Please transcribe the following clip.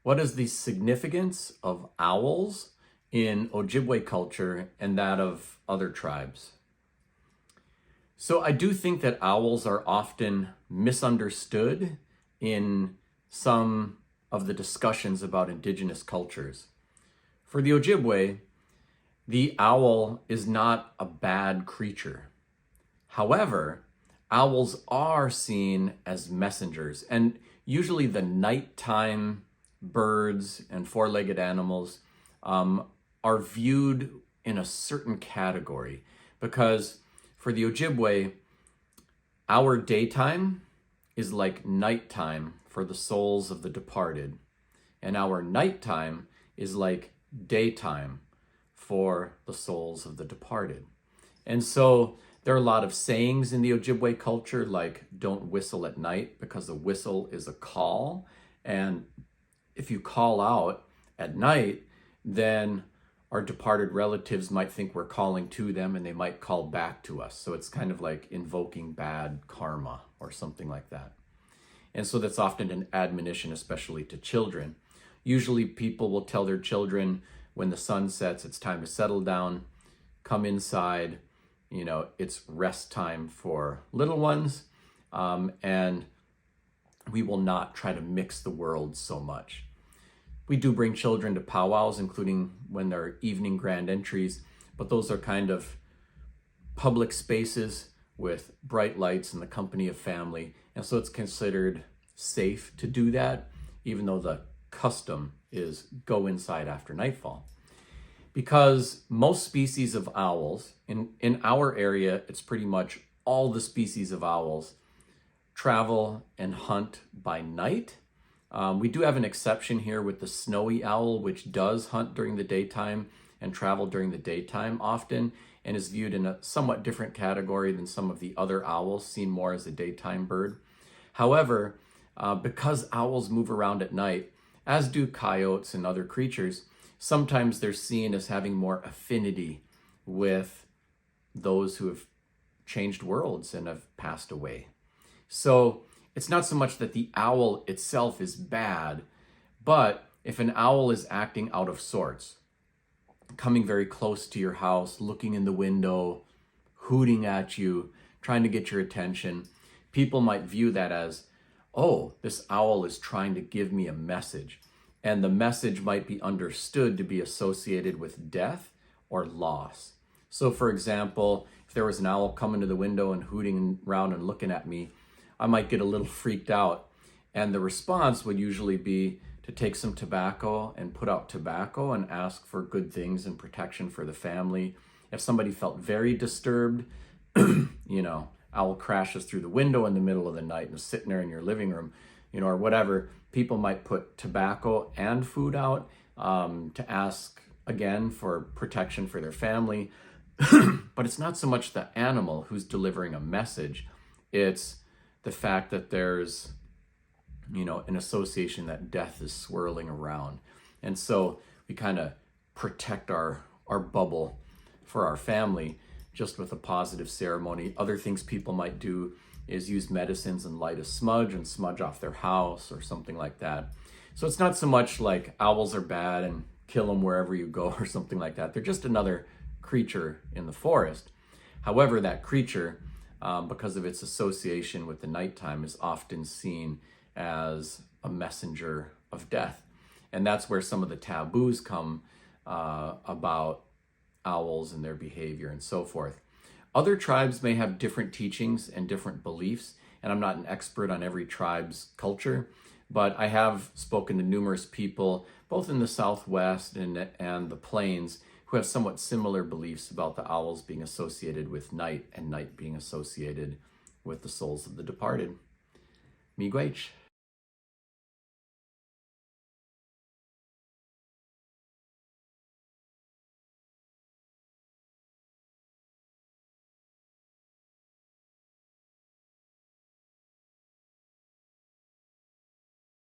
What is the significance of owls in Ojibwe culture and that of other tribes? So I do think that owls are often misunderstood in some of the discussions about indigenous cultures. For the Ojibwe, the owl is not a bad creature. However, owls are seen as messengers, and usually the nighttime birds and four-legged animals are viewed in a certain category, because for the Ojibwe, our daytime is like nighttime for the souls of the departed, and our nighttime is like daytime for the souls of the departed. And so there are a lot of sayings in the Ojibwe culture, like don't whistle at night, because a whistle is a call. And if you call out at night, then our departed relatives might think we're calling to them and they might call back to us. So it's kind of like invoking bad karma or something like that. And so that's often an admonition, especially to children. Usually people will tell their children when the sun sets, it's time to settle down, come inside, it's rest time for little ones, and we will not try to mix the world so much. We do bring children to powwows, including when there are evening grand entries, but those are kind of public spaces with bright lights and the company of family. And so it's considered safe to do that, even though the custom is go inside after nightfall. Because most species of owls, in our area, it's pretty much all the species of owls travel and hunt by night. We do have an exception here with the snowy owl, which does hunt during the daytime and travel during the daytime often, and is viewed in a somewhat different category than some of the other owls, seen more as a daytime bird. However, because owls move around at night, as do coyotes and other creatures, sometimes they're seen as having more affinity with those who have changed worlds and have passed away. So it's not so much that the owl itself is bad, but if an owl is acting out of sorts, coming very close to your house, looking in the window, hooting at you, trying to get your attention, people might view that as, oh, this owl is trying to give me a message. And the message might be understood to be associated with death or loss. So for example, if there was an owl coming to the window and hooting around and looking at me, I might get a little freaked out. And the response would usually be to take some tobacco and put out tobacco and ask for good things and protection for the family. If somebody felt very disturbed, owl crashes through the window in the middle of the night and is sitting there in your living room, or whatever, people might put tobacco and food out to ask again for protection for their family. But it's not so much the animal who's delivering a message, it's the fact that there's, an association that death is swirling around. And so we kind of protect our bubble for our family just with a positive ceremony. Other things people might do is use medicines and light a smudge and smudge off their house or something like that. So it's not so much like owls are bad and kill them wherever you go or something like that. They're just another creature in the forest. However, that creature, because of its association with the nighttime, is often seen as a messenger of death. And that's where some of the taboos come about owls and their behavior and so forth. Other tribes may have different teachings and different beliefs, and I'm not an expert on every tribe's culture, but I have spoken to numerous people, both in the Southwest and the Plains, who have somewhat similar beliefs about the owls being associated with night and night being associated with the souls of the departed. Miigwech.